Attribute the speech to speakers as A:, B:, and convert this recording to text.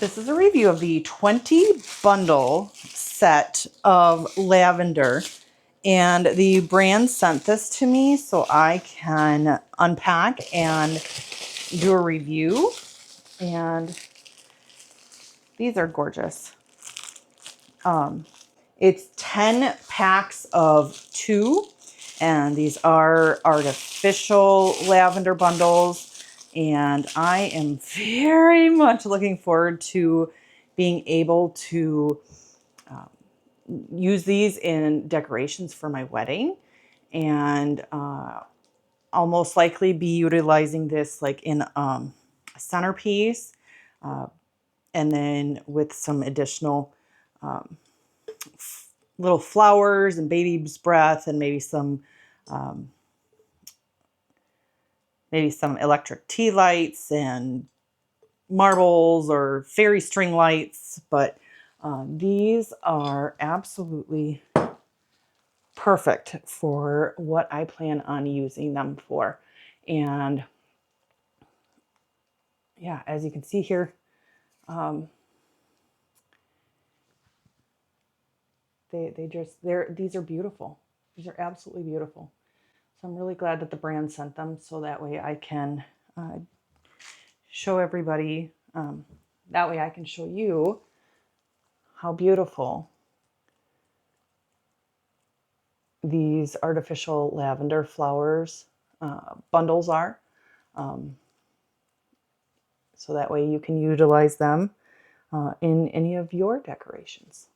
A: This is a review of the 20 bundle set of lavender, and the brand sent this to me so I can unpack and do a review. And these are gorgeous. It's 10 packs of 2, and these are artificial lavender bundles. And I am very much looking forward to being able to use these in decorations for my wedding. And I'll most likely be utilizing this like in a centerpiece, and then with some additional little flowers and baby's breath, and maybe some electric tea lights and marbles or fairy string lights. But these are absolutely perfect for what I plan on using them for. And yeah, as you can see here, these are beautiful. These are absolutely beautiful. So I'm really glad that the brand sent them, so that way I can show everybody, that way I can show you how beautiful these artificial lavender flowers bundles are. So that way you can utilize them in any of your decorations.